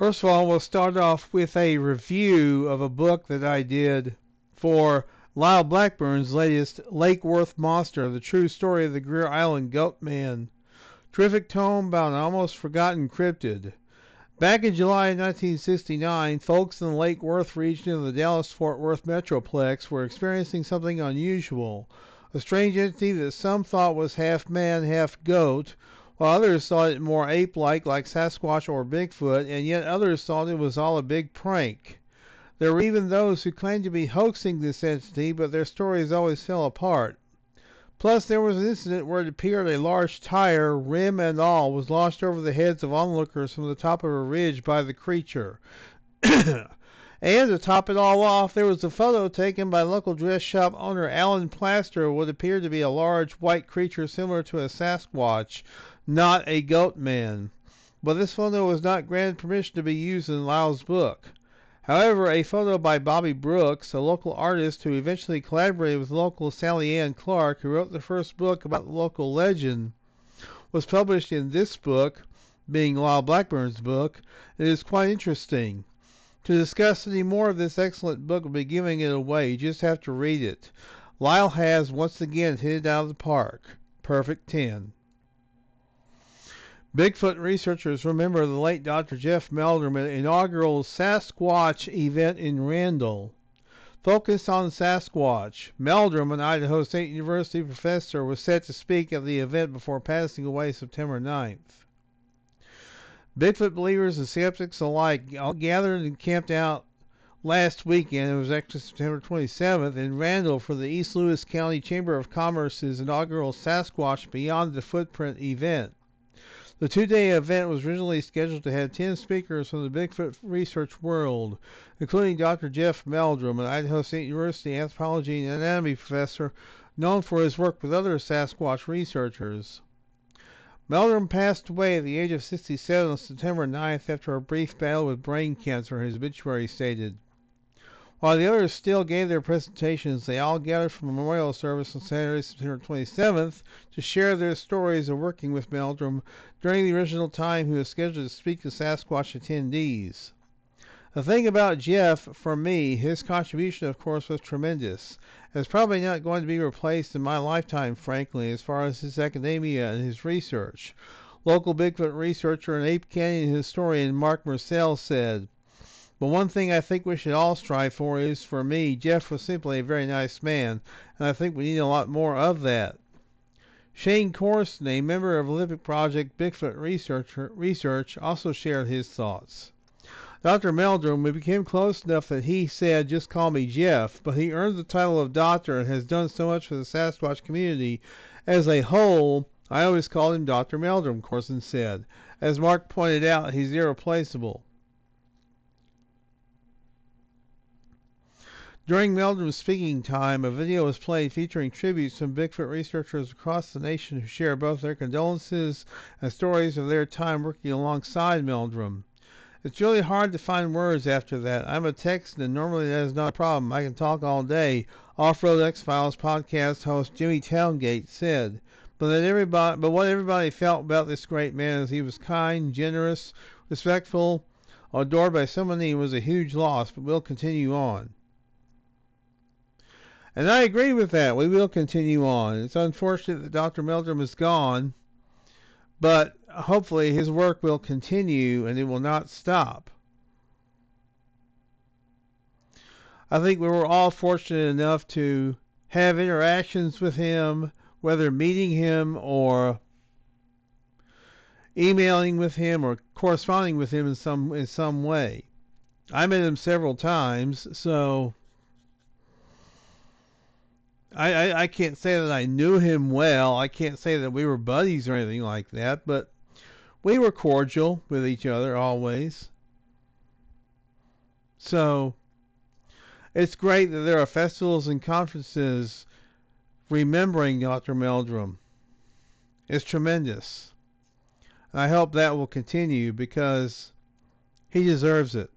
First of all, we'll start off with a review of a book that I did for Lyle Blackburn's latest Lake Worth Monster, the true story of the Greer Island Goat Man. Terrific tome about an almost forgotten cryptid. Back in July 1969, folks in the Lake Worth region of the Dallas-Fort Worth Metroplex were experiencing something unusual. A strange entity that some thought was half man, half goat, while others thought it more ape-like, like Sasquatch or Bigfoot, and yet others thought it was all a big prank. There were even those who claimed to be hoaxing this entity, but their stories always fell apart. Plus, there was an incident where it appeared a large tire, rim and all, was launched over the heads of onlookers from the top of a ridge by the creature. And to top it all off, there was a photo taken by local dress shop owner Alan Plaster of what appeared to be a large white creature similar to a Sasquatch, not a goat man. But this photo was not granted permission to be used in Lyle's book. However, a photo by Bobby Brooks, a local artist who eventually collaborated with local Sally Ann Clark, who wrote the first book about the local legend, was published in this book, being Lyle Blackburn's book. It is quite interesting. To discuss any more of this excellent book would be giving it away. You just have to read it. Lyle has once again hit it out of the park. Perfect 10. Bigfoot researchers remember the late Dr. Jeff Meldrum at an inaugural Sasquatch event in Randall. Focused on Sasquatch, Meldrum, an Idaho State University professor, was set to speak at the event before passing away September 9th. Bigfoot believers and skeptics alike all gathered and camped out last weekend. It was actually September 27th in Randall for the East Louis County Chamber of Commerce's inaugural Sasquatch Beyond the Footprint event. The two-day event was originally scheduled to have 10 speakers from the Bigfoot research world, including Dr. Jeff Meldrum, an Idaho State University anthropology and anatomy professor known for his work with other Sasquatch researchers. Meldrum passed away at the age of 67 on September 9th after a brief battle with brain cancer, his obituary stated. While the others still gave their presentations, they all gathered for a memorial service on Saturday, September 27th, to share their stories of working with Meldrum during the original time he was scheduled to speak to Sasquatch attendees. The thing about Jeff, for me, his contribution, of course, was tremendous. It's probably not going to be replaced in my lifetime, frankly, as far as his academia and his research. Local Bigfoot researcher and Ape Canyon historian Mark Marcel said, "But one thing I think we should all strive for is, for me, Jeff was simply a very nice man, and I think we need a lot more of that." Shane Corson, a member of Olympic Project Bigfoot Research, also shared his thoughts. Dr. Meldrum, we became close enough that he said, "Just call me Jeff," but he earned the title of doctor and has done so much for the Sasquatch community as a whole. I always called him Dr. Meldrum, Corson said. As Mark pointed out, he's irreplaceable. During Meldrum's speaking time, a video was played featuring tributes from Bigfoot researchers across the nation who share both their condolences and stories of their time working alongside Meldrum. It's really hard to find words after that. I'm a Texan, and normally that is not a problem. I can talk all day, Off-Road X-Files podcast host Jimmy Towngate said. But what everybody felt about this great man is he was kind, generous, respectful, adored by so many. It was a huge loss, but we'll continue on. And I agree with that. We will continue on. It's unfortunate that Dr. Meldrum is gone, but hopefully his work will continue and it will not stop. I think we were all fortunate enough to have interactions with him, whether meeting him or emailing with him or corresponding with him in some way. I met him several times, so I can't say that I knew him well. I can't say that we were buddies or anything like that, but we were cordial with each other always. So it's great that there are festivals and conferences remembering Dr. Meldrum. It's tremendous. And I hope that will continue because he deserves it.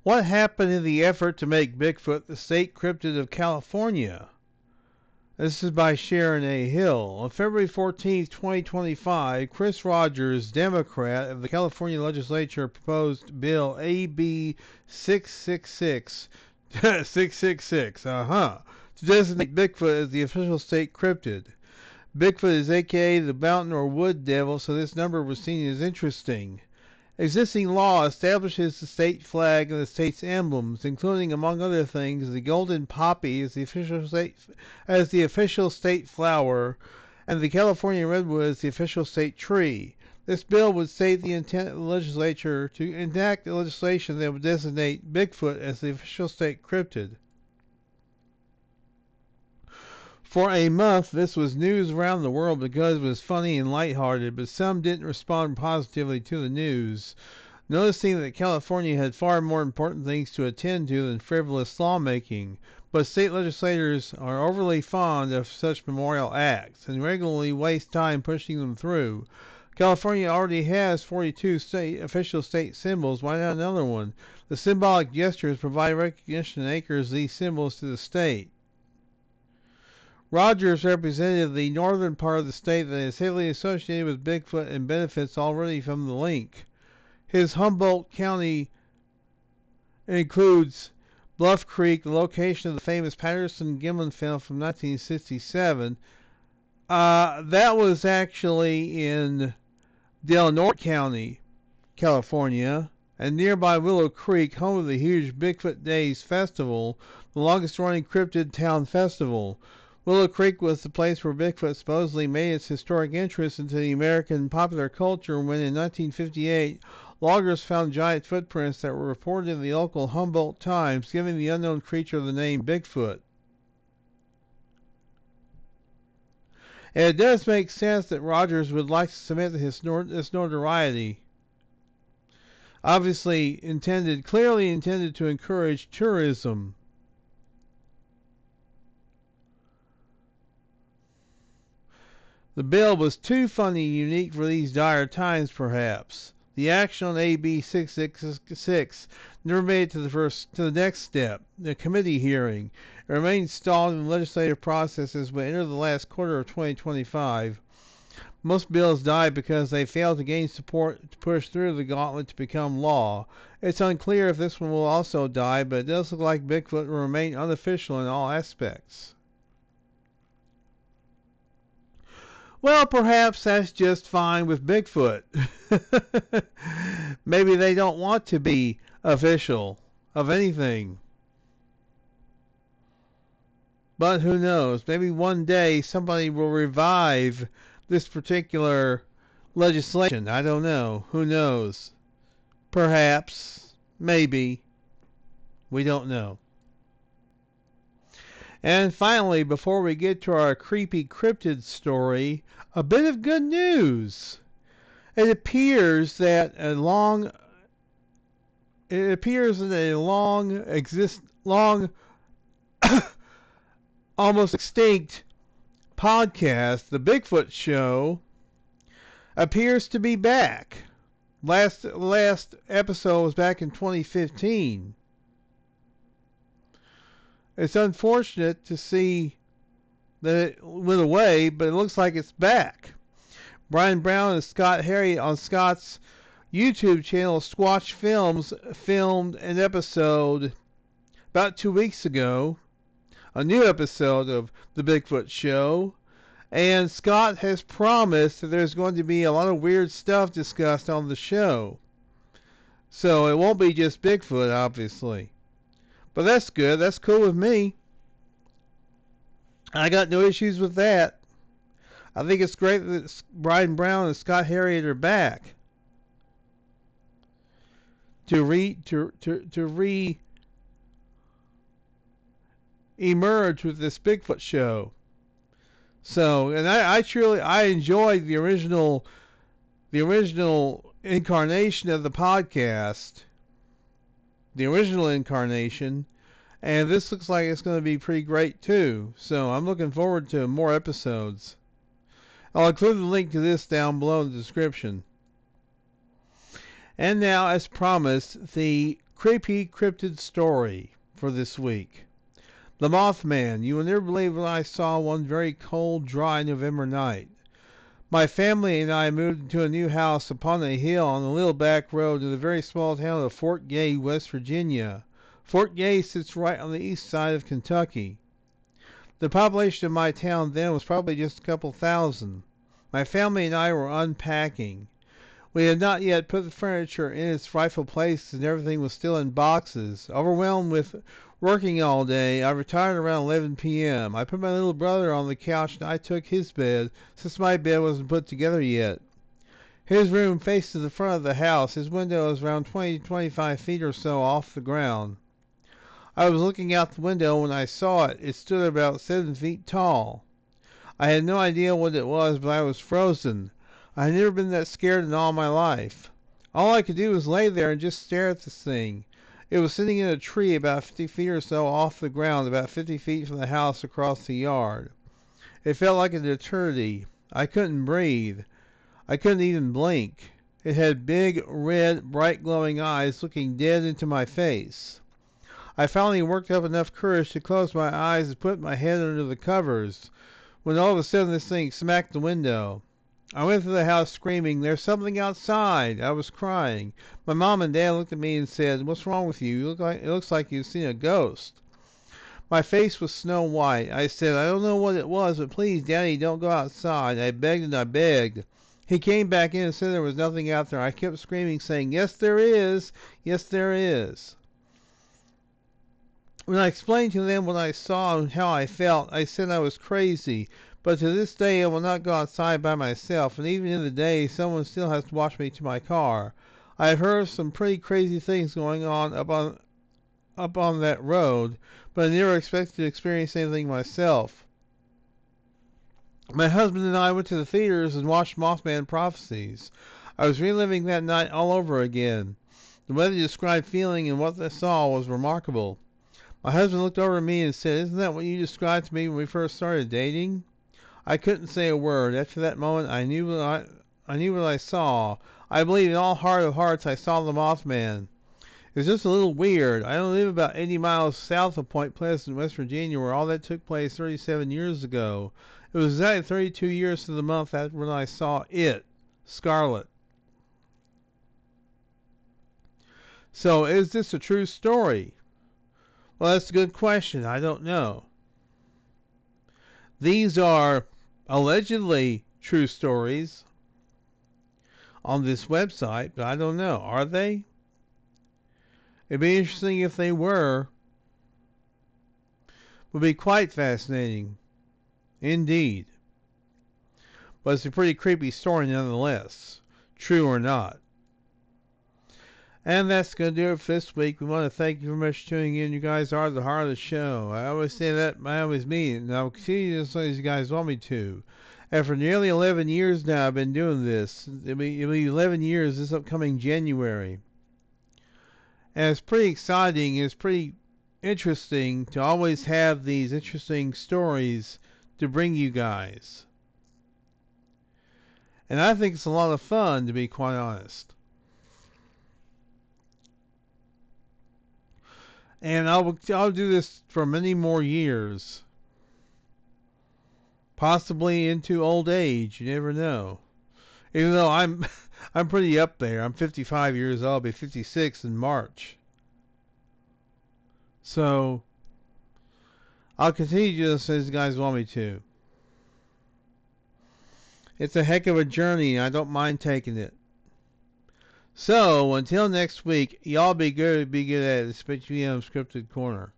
What happened in the effort to make Bigfoot the state cryptid of California? This is by Sharon A. Hill. On February 14th, 2025, Chris Rogers, Democrat of the California legislature, proposed Bill AB 666, 666, to designate Bigfoot as the official state cryptid. Bigfoot is aka the mountain or wood devil, so this number was seen as interesting. Existing law establishes the state flag and the state's emblems, including, among other things, the golden poppy as the official state flower, and the California redwood as the official state tree. This bill would state the intent of the legislature to enact legislation that would designate Bigfoot as the official state cryptid. For a month, this was news around the world because it was funny and lighthearted, but some didn't respond positively to the news, noticing that California had far more important things to attend to than frivolous lawmaking. But state legislators are overly fond of such memorial acts and regularly waste time pushing them through. California already has 42 official state symbols. Why not another one? The symbolic gestures provide recognition and anchors these symbols to the state. Rogers represented the northern part of the state that is heavily associated with Bigfoot and benefits already from the link. His Humboldt County includes Bluff Creek, the location of the famous Patterson-Gimlin film from 1967. That was actually in Del Norte County, California, and nearby Willow Creek, home of the huge Bigfoot Days Festival, the longest-running cryptid town festival. Willow Creek was the place where Bigfoot supposedly made its historic entrance into the American popular culture when in 1958 loggers found giant footprints that were reported in the local Humboldt Times, giving the unknown creature the name Bigfoot. And it does make sense that Rogers would like to submit this notoriety. Obviously clearly intended to encourage tourism. The bill was too funny and unique for these dire times, perhaps. The action on AB 666 never made it to the next step, the committee hearing. It remains stalled in the legislative process as we enter the last quarter of 2025. Most bills die because they fail to gain support to push through the gauntlet to become law. It's unclear if this one will also die, but it does look like Bigfoot will remain unofficial in all aspects. Well, perhaps that's just fine with Bigfoot. Maybe they don't want to be official of anything. But who knows? Maybe one day somebody will revive this particular legislation. I don't know. Who knows? Perhaps. Maybe. We don't know. And finally, before we get to our creepy cryptid story, a bit of good news. It appears that a long almost extinct podcast, The Bigfoot Show, appears to be back. Last episode was back in 2015. It's unfortunate to see that it went away, but it looks like it's back. Brian Brown and Scott Harriet on Scott's YouTube channel, Squatch Films, filmed an episode about 2 weeks ago, a new episode of The Bigfoot Show, and Scott has promised that there's going to be a lot of weird stuff discussed on the show. So it won't be just Bigfoot, obviously. But that's good. That's cool with me. I got no issues with that. I think it's great that Brian Brown and Scott Harriet are back to emerge with this Bigfoot show. So, and I enjoyed the original incarnation of the podcast. The original incarnation, and this looks like it's going to be pretty great too. So I'm looking forward to more episodes. I'll include the link to this down below in the description. And now, as promised, the creepy cryptid story for this week. The Mothman. You will never believe what I saw one very cold, dry November night. My family and I moved into a new house upon a hill on a little back road in the very small town of Fort Gay, West Virginia. Fort Gay sits right on the east side of Kentucky. The population of my town then was probably just a couple thousand. My family and I were unpacking. We had not yet put the furniture in its rightful place, and everything was still in boxes. Overwhelmed with working all day, I retired around 11 p.m. I put my little brother on the couch, and I took his bed, since my bed wasn't put together yet. His room faces the front of the house. His window is around 20 to 25 feet or so off the ground. I was looking out the window when I saw it. It stood about 7 feet tall. I had no idea what it was, but I was frozen. I had never been that scared in all my life. All I could do was lay there and just stare at this thing. It was sitting in a tree about 50 feet or so off the ground, about 50 feet from the house across the yard. It felt like an eternity. I couldn't breathe. I couldn't even blink. It had big, red, bright glowing eyes looking dead into my face. I finally worked up enough courage to close my eyes and put my head under the covers, when all of a sudden this thing smacked the window. I went through the house screaming, "There's something outside!" I was crying. My mom and dad looked at me and said, "What's wrong with you? It looks like you've seen a ghost." My face was snow white. I said, "I don't know what it was, but please, Daddy, don't go outside." I begged and I begged. He came back in and said there was nothing out there. I kept screaming, saying, "Yes, there is! Yes, there is!" When I explained to them what I saw and how I felt, I said I was crazy, but to this day I will not go outside by myself, and even in the day someone still has to watch me to my car. I have heard of some pretty crazy things going on up on that road, but I never expected to experience anything myself. My husband and I went to the theaters and watched Mothman Prophecies. I was reliving that night all over again. The way they described feeling and what they saw was remarkable. My husband looked over at me and said, "Isn't that what you described to me when we first started dating?" I couldn't say a word. After that moment, I knew what I saw. I believe in all heart of hearts I saw the Mothman. It was just a little weird. I only live about 80 miles south of Point Pleasant, West Virginia, where all that took place 37 years ago. It was exactly 32 years to the month after when I saw it, Scarlet. So, is this a true story? Well, that's a good question. I don't know. These are allegedly true stories on this website, but I don't know. Are they? It'd be interesting if they were. Would be quite fascinating. Indeed. But it's a pretty creepy story nonetheless, true or not. And that's going to do it for this week. We want to thank you very much for tuning in. You guys are the heart of the show. I always say that, I always mean it, and I'll continue as long as you guys want me to. And for nearly 11 years now, I've been doing this. It'll be 11 years this upcoming January. And it's pretty exciting. It's pretty interesting to always have these interesting stories to bring you guys. And I think it's a lot of fun, to be quite honest. And I'll do this for many more years. Possibly into old age, you never know. Even though I'm pretty up there. I'm 55 years old. I'll be 56 in March. So I'll continue to do this as you guys want me to. It's a heck of a journey, and I don't mind taking it. So, until next week, y'all be good at it. It's HBM's Cryptid-Corner.